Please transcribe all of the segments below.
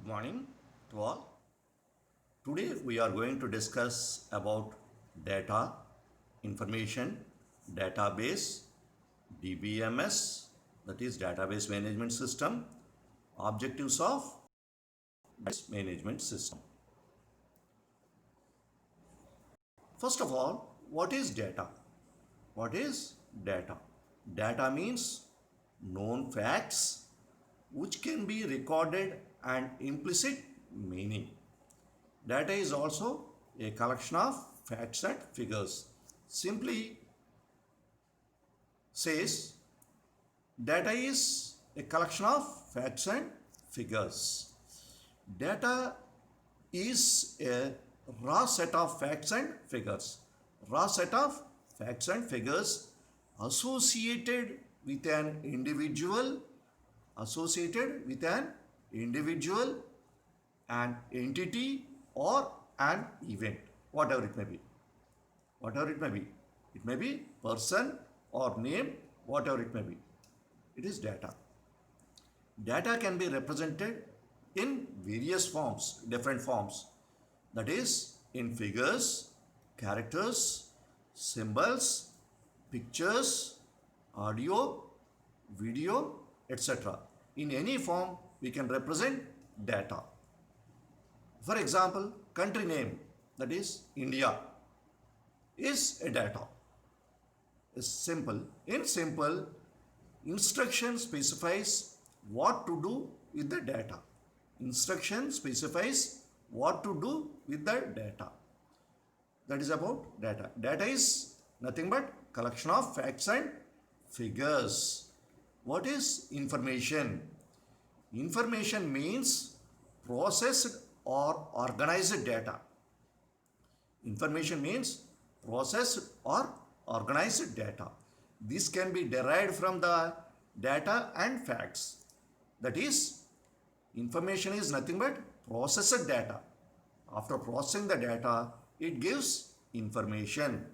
morning to all. Today we are going to discuss about data, information, database, DBMS, that is database management system, objectives of database management system. First of all, what is data? What is data? Data means known facts which can be recorded and implicit meaning. Data is also a collection of facts and figures. Simply says data is a collection of facts and figures. Data is a raw set of facts and figures. Raw set of facts and figures associated with an individual, an entity, or an event, whatever it may be. Whatever it may be. It may be person or name, whatever it may be. It is data. Data can be represented in various forms, different forms. That is, in figures, characters, symbols, pictures, audio, video, etc. In any form, we can represent data. For example, country name, that is India, is a data. It's simple. In simple, instruction specifies what to do with the data. Instruction specifies what to do with the data. That is about data. Data is nothing but collection of facts and figures. What is information? Information means processed or organized data. Information means processed or organized data. This can be derived from the data and facts. That is, information is nothing but processed data. After processing the data, it gives information.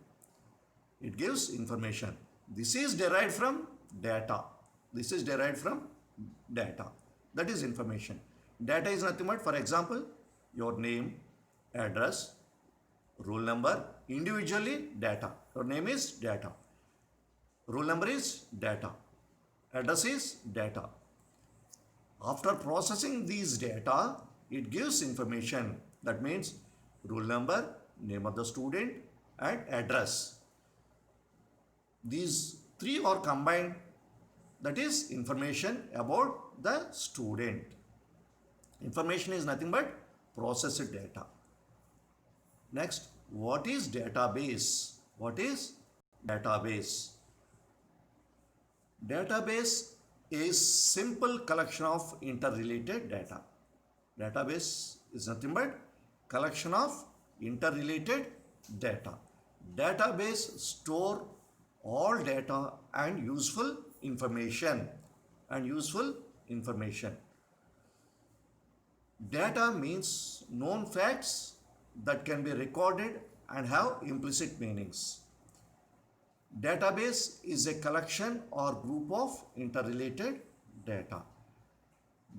It gives information. This is derived from data. This is derived from data. That is information. Data is nothing but, for example, your name, address, roll number, individually data. Your name is data. Roll number is data. Address is data. After processing these data, it gives information. That means roll number, name of the student, and address. These three are combined. That is information about the student. Information is nothing but processed data. Next, what is database? What is database? Database is simple collection of interrelated data. Database is nothing but collection of interrelated data. Database store all data and useful information. Data means known facts that can be recorded and have implicit meanings. Database is a collection or group of interrelated data.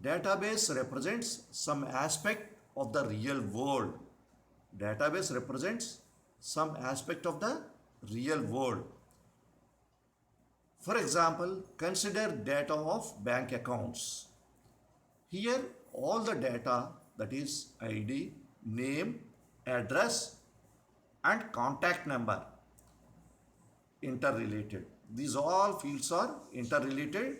Database represents some aspect of the real world. Database represents some aspect of the real world. For example, consider data of bank accounts. Here, all the data, that is ID, name, address, and contact number, interrelated. These all fields are interrelated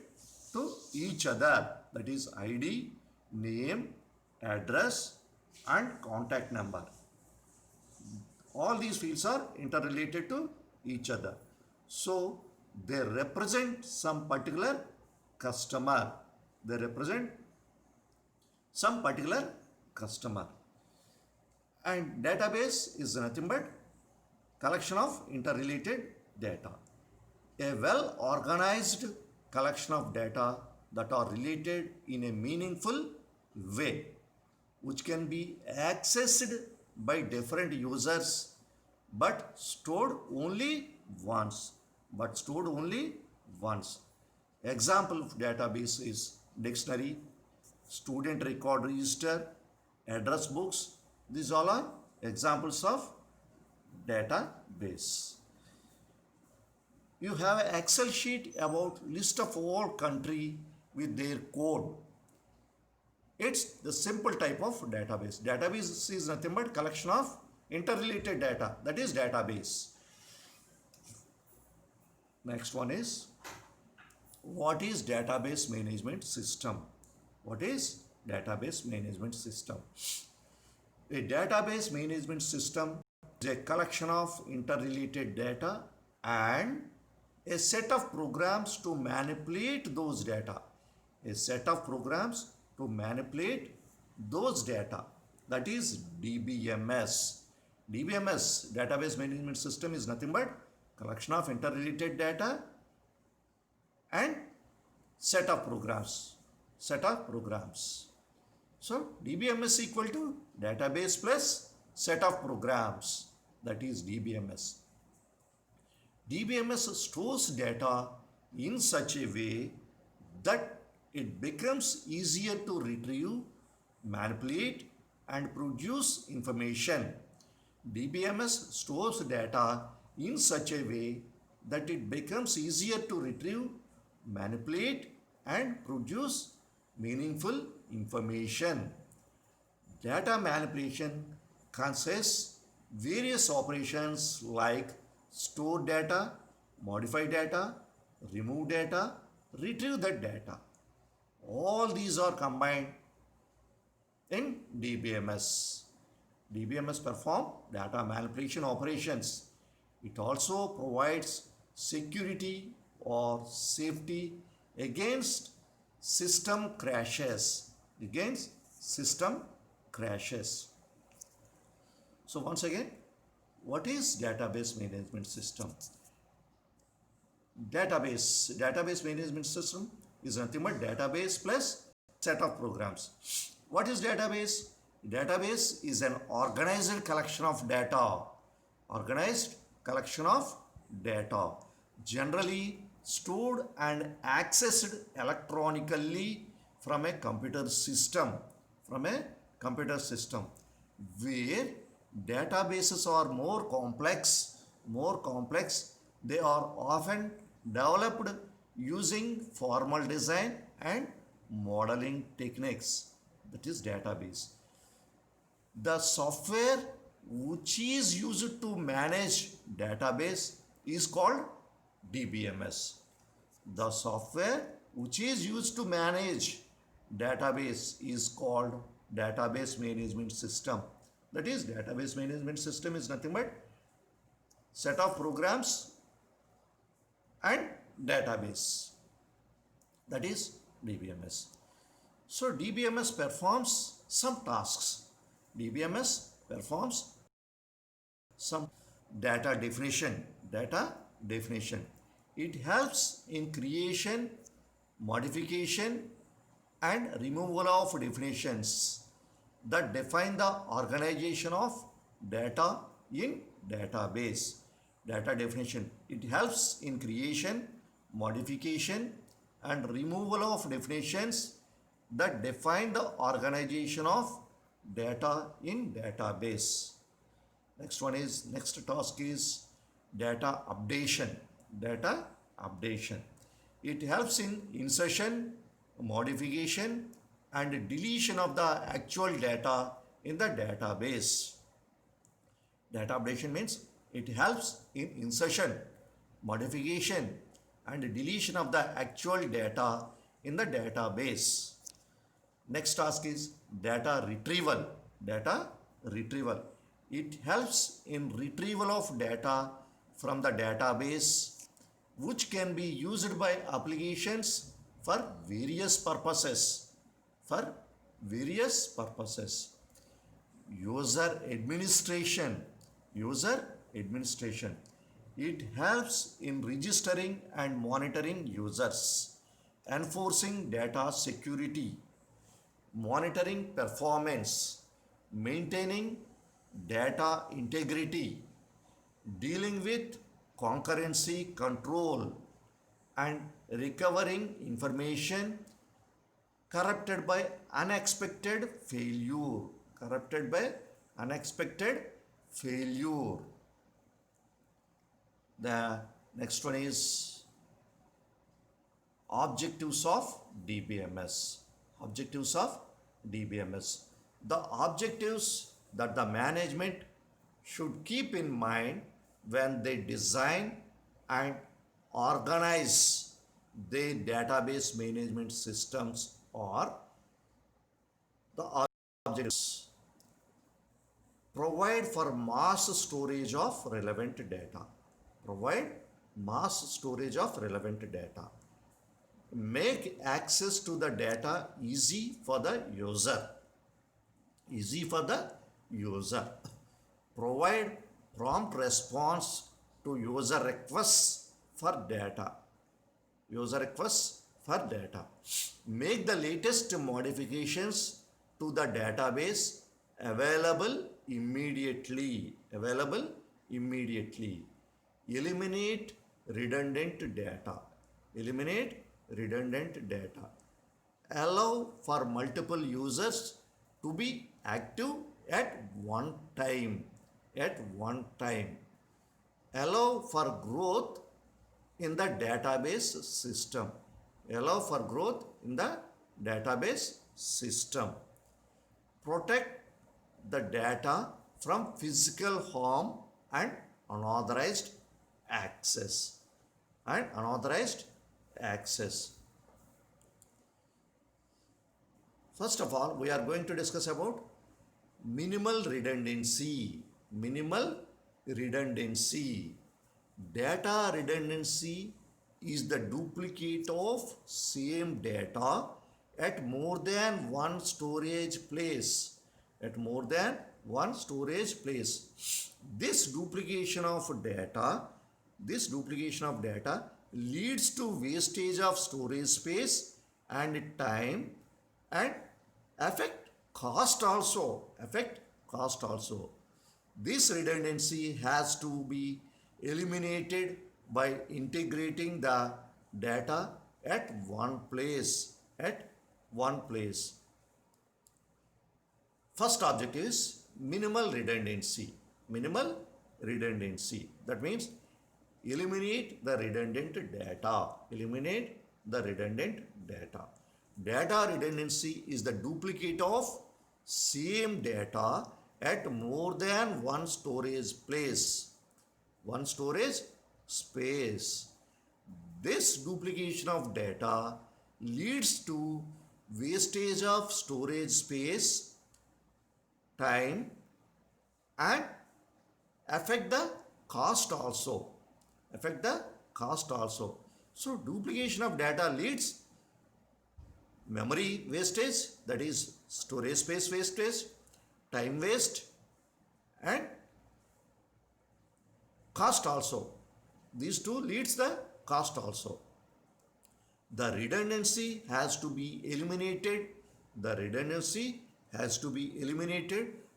to each other. That is ID, name, address, and contact number. All these fields are interrelated to each other. So, they represent some particular customer. They represent some particular customer. And database is nothing but collection of interrelated data. A well-organized collection of data that are related in a meaningful way, which can be accessed by different users but stored only once. Example of database is dictionary, student record register, address books. These all are examples of database. You have an Excel sheet about list of all country with their code. It's the simple type of database. Database is nothing but collection of interrelated data. That is database. Next one is, what is database management system? What is database management system? A database management system is a collection of interrelated data and a set of programs to manipulate those data. A set of programs to manipulate those data. That is DBMS. DBMS, database management system, is nothing but collection of interrelated data and set of programs. So DBMS equal to database plus set of programs. That is DBMS. DBMS stores data in such a way that it becomes easier to retrieve, manipulate, and produce information. DBMS stores data in such a way that it becomes easier to retrieve, manipulate, and produce meaningful information. Data manipulation consists various operations like store data, modify data, remove data, retrieve that data. All these are combined in DBMS. DBMS perform data manipulation operations. It also provides security or safety against system crashes. So once again, what is database management system? Database management system is nothing but database plus set of programs. What is database? Database is an organized collection of data. Generally stored and accessed electronically from a computer system. Where databases are more complex, they are often developed using formal design and modeling techniques. That is database. The software which is used to manage database is called DBMS. The software which is used to manage database is called database management system. That is, database management system is nothing but set of programs and database. That is DBMS. So DBMS performs some tasks. DBMS performs some data definition. It helps in creation, modification, and removal of definitions that define the organization of data in database. Data definition. It helps in creation, modification, and removal of definitions that define the organization of data in database. Next task is data updation. It helps in insertion, modification, and deletion of the actual data in the database. Data updation means it helps in insertion, modification, and deletion of the actual data in the database. Next task is data retrieval. It helps in retrieval of data from the database, which can be used by applications for various purposes. User administration. It helps in registering and monitoring users, enforcing data security, monitoring performance, maintaining data integrity, dealing with concurrency control, and recovering information corrupted by unexpected failure. Corrupted by unexpected failure. The next one is objectives of DBMS. Objectives of DBMS. The objectives that the management should keep in mind when they design and organize their database management systems are the objectives. Provide for mass storage of relevant data. Provide mass storage of relevant data. Make access to the data easy for the user. Easy for the user. Provide prompt response to user requests for data. User requests for data. Make the latest modifications to the database available immediately. Available immediately. Eliminate redundant data. Eliminate redundant data. Allow for multiple users to be active at one time. At one time. Allow for growth in the database system. Allow for growth in the database system. Protect the data from physical harm and unauthorized access. And unauthorized access. First of all, we are going to discuss about minimal redundancy. Minimal redundancy. Data redundancy is the duplicate of same data at more than one storage place. At more than one storage place. This duplication of data leads to wastage of storage space and time and affect cost also. This redundancy has to be eliminated by integrating the data at one place. First objective is minimal redundancy. Minimal redundancy. That means eliminate the redundant data. Eliminate the redundant data. Data redundancy is the duplicate of same data at more than one storage place. One storage space. This duplication of data leads to wastage of storage space, time, and affect the cost also. So duplication of data leads memory wastage, that is storage space wastage, time waste, and cost also. These two leads the cost also. The redundancy has to be eliminated.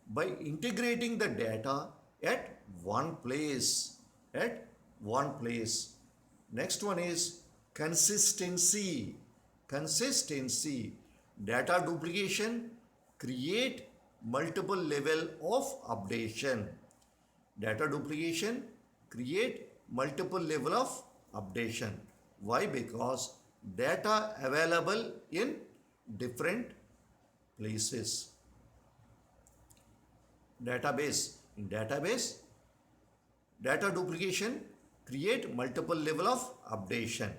By integrating the data at one place. Next one is consistency. Data duplication create multiple level of updation. Why? Because data available in different places. In database, data duplication create multiple level of updation.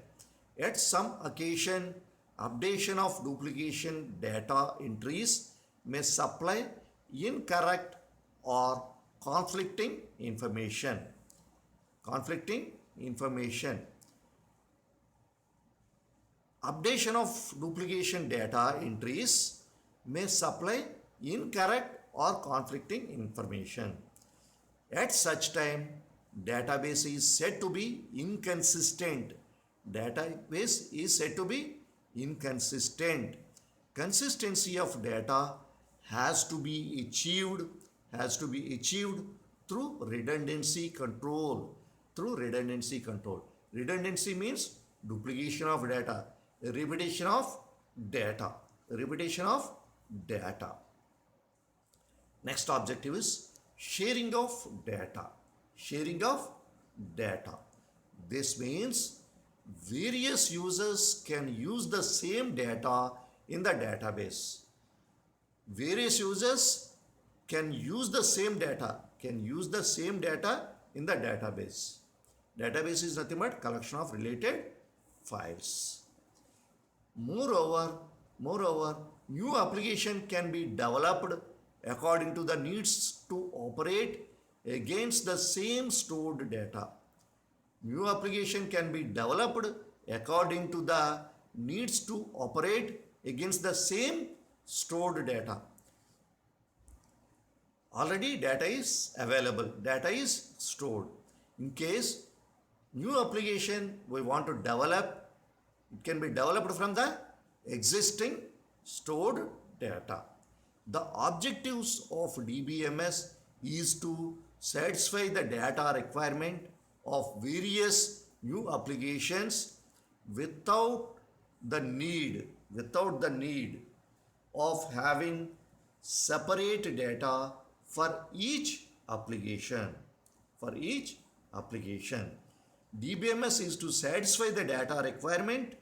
At some occasion, updation of duplication data entries may supply incorrect or conflicting information. Updation of duplication data entries may supply incorrect or conflicting information. At such time, database is said to be inconsistent. Consistency of data has to be achieved through redundancy control. Redundancy means duplication of data, repetition of data. data. Next objective is sharing of data. Sharing of data. This means various users can use the same data in the database. Various users can use the same data, in the database. Database is nothing but collection of related files. Moreover, new application can be developed according to the needs to operate against the same stored data. New application can be developed according to the needs to operate against the same stored data. Already data is available, data is stored. In case new application we want to develop, it can be developed from the existing stored data. The objectives of DBMS is to satisfy the data requirement of various new applications without the need of having separate data for each application. DBMS is to satisfy the data requirement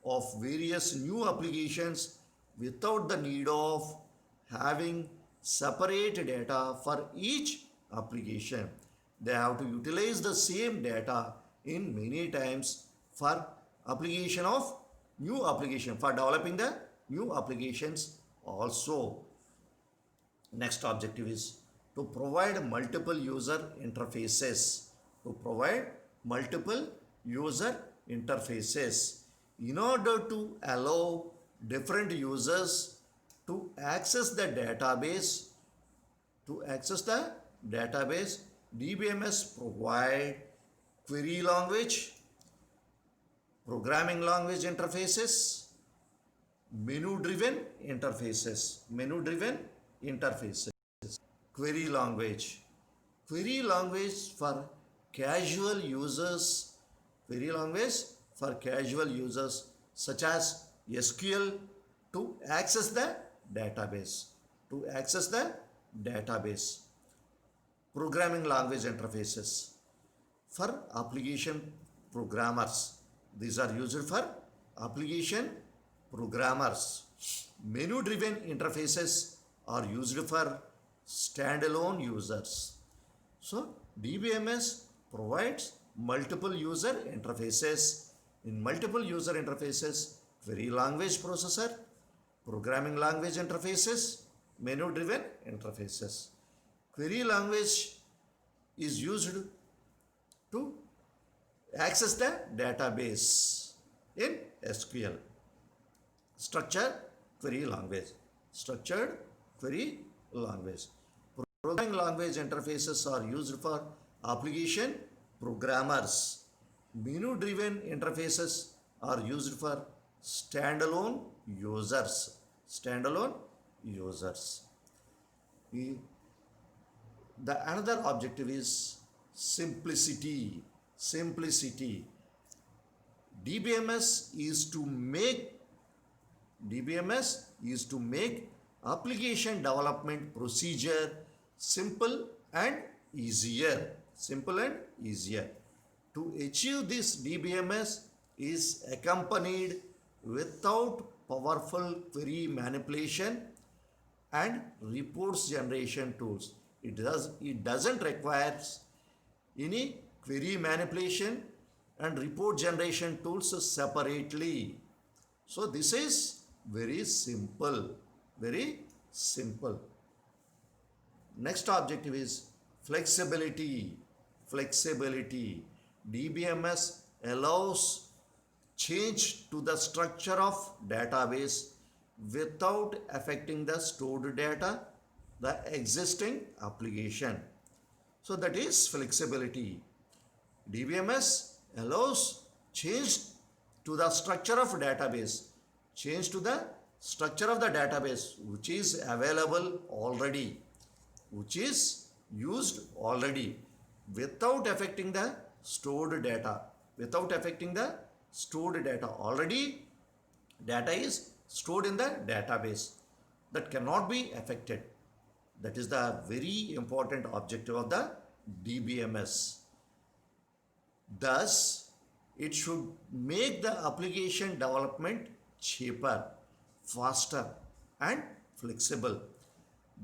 of various new applications without the need of having separate data for each application. They have to utilize the same data in many times for application of new application, for developing the new applications also. Next objective is to provide multiple user interfaces. In order to allow different users to access the database, DBMS provide query language, programming language interfaces, menu-driven interfaces. Query language for casual users, such as SQL to access the database. Programming language interfaces for application programmers. These are used for application programmers. Menu-driven interfaces are used for standalone users. So, DBMS provides multiple user interfaces. In multiple user interfaces, query language processor, programming language interfaces, menu-driven interfaces. Query language is used to access the database in SQL. Structured query language. Programming language interfaces are used for application programmers. Menu-driven interfaces are used for standalone users. The another objective is simplicity. DBMS is to make application development procedure simple and easier. To achieve this, DBMS is accompanied without powerful query manipulation and reports generation tools. It doesn't require any query manipulation and report generation tools separately. So this is very simple. Next objective is flexibility. DBMS allows change to the structure of database without affecting the stored data, the existing application. So that is flexibility. DBMS allows change to the structure of database, which is available already, which is used already, without affecting the stored data. Already data is stored in the database. that cannot be affected. That is the very important objective of the DBMS. Thus, it should make the application development cheaper, faster, and flexible.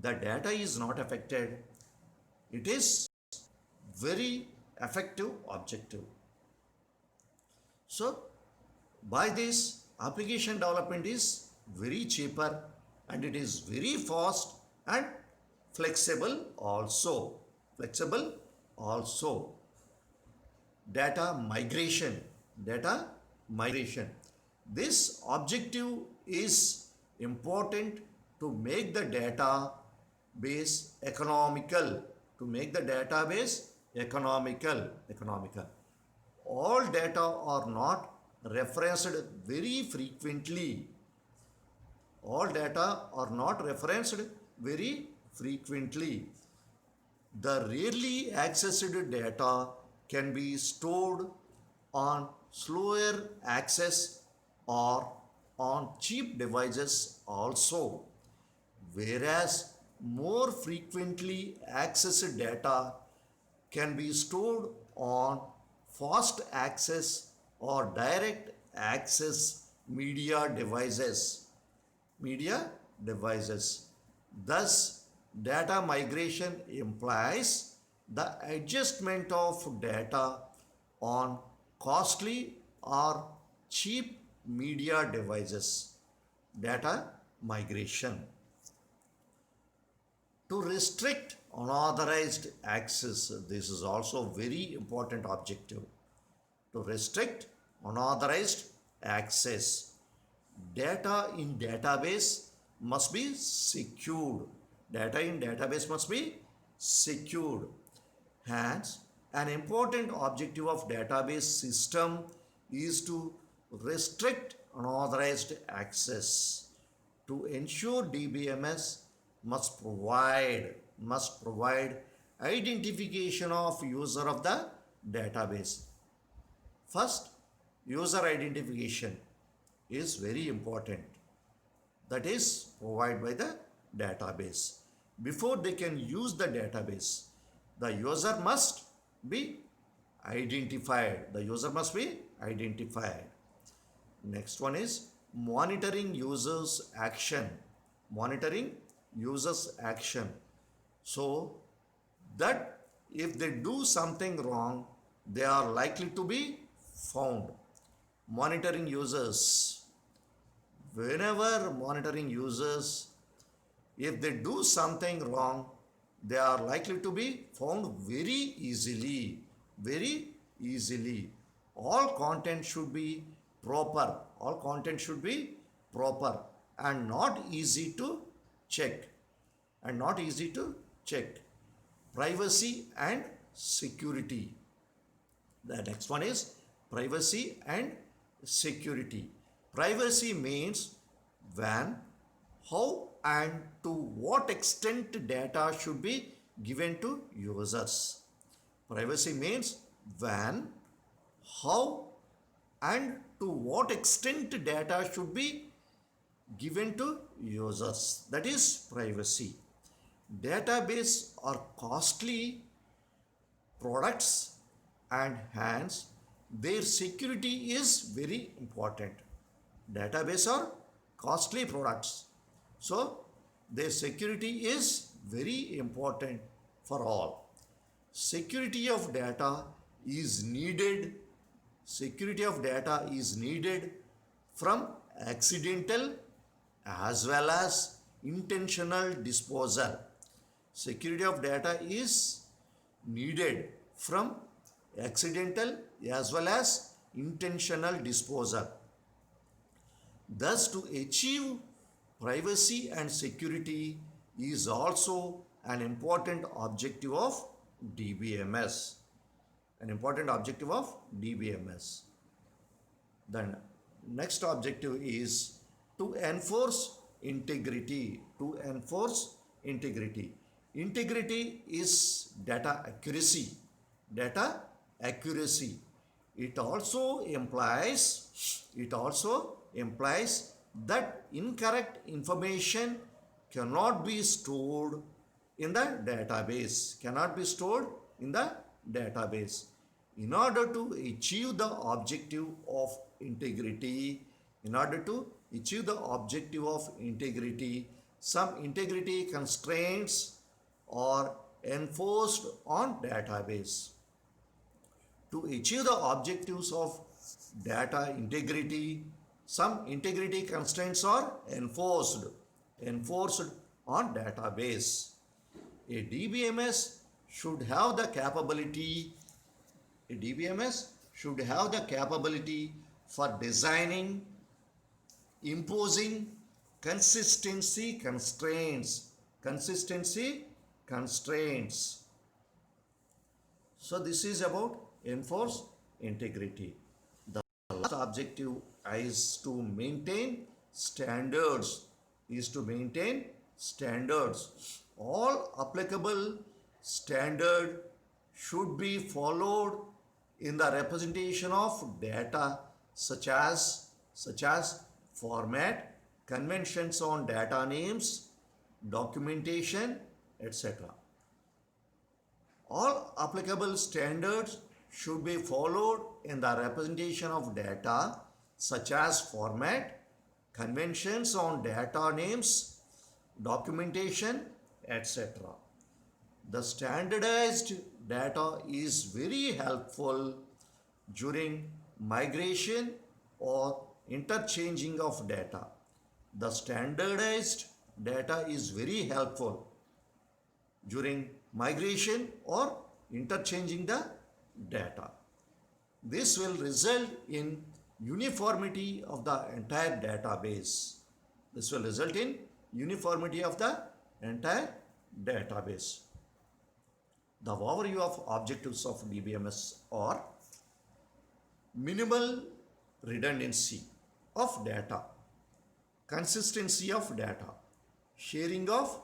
The data is not affected. It is very effective objective. So, by this, application development is very cheaper and it is very fast and flexible also. Flexible also. Data migration. Data migration. This objective is important to make the database economical. To make the database economical. All data are not referenced very frequently. All data are not referenced very frequently. The rarely accessed data can be stored on slower access or on cheap devices also, whereas more frequently accessed data can be stored on fast access or direct access media devices. Thus, data migration implies the adjustment of data on costly or cheap media devices. Data migration. To restrict unauthorized access, this is also very important objective. To restrict unauthorized access, data in database must be secured. Data in database must be secured. Hence, an important objective of database system is to restrict unauthorized access. To ensure DBMS must provide identification of user of the database. First, user identification is very important. That is provided by the database. Before they can use the database, the user must be identified. Next one is monitoring users' action. So that if they do something wrong, they are likely to be found. Monitoring users. Whenever monitoring users, if they do something wrong, they are likely to be found very easily. All content should be proper. And not easy to check. Privacy and security. The next one is privacy and security. Privacy means when, how, and to what extent data should be given to users. Privacy means when, how, and to what extent data should be given to users. That is privacy. Database are costly products and hence their security is very important. Database are costly products. So their security is very important for all. Security of data is needed from accidental as well as intentional disposal. Security of data is needed from accidental as well as intentional disposal. Thus, to achieve privacy and security is also an important objective of DBMS. Then next objective is to enforce integrity. Integrity is data accuracy. It also implies that incorrect information cannot be stored in the database. Cannot be stored in the database. In order to achieve the objective of integrity, in order to achieve the objective of integrity, some integrity constraints are enforced on database. To achieve the objectives of data integrity, some integrity constraints are enforced on database. A DBMS should have the capability a DBMS should have the capability for designing, imposing consistency constraints. Consistency constraints. So this is about enforce integrity. The last objective is to maintain standards. All applicable standard should be followed in the representation of data such as format, conventions on data names, documentation, etc. All applicable standards should be followed in the representation of data such as format, conventions on data names, documentation, etc. The standardized data is very helpful during migration or interchanging of data. The standardized data is very helpful during migration or interchanging the data. This will result in uniformity of the entire database. This will result in uniformity of the entire database. The overview of objectives of DBMS are minimal redundancy of data, consistency of data, sharing of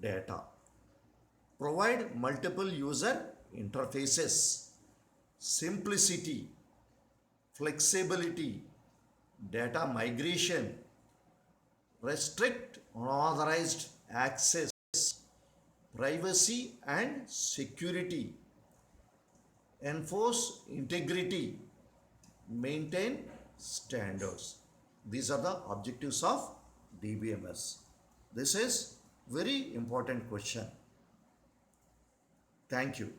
data, provide multiple user interfaces, simplicity, flexibility, data migration, restrict unauthorized access, privacy and security, enforce integrity, maintain standards. These are the objectives of DBMS. This is very important question. Thank you.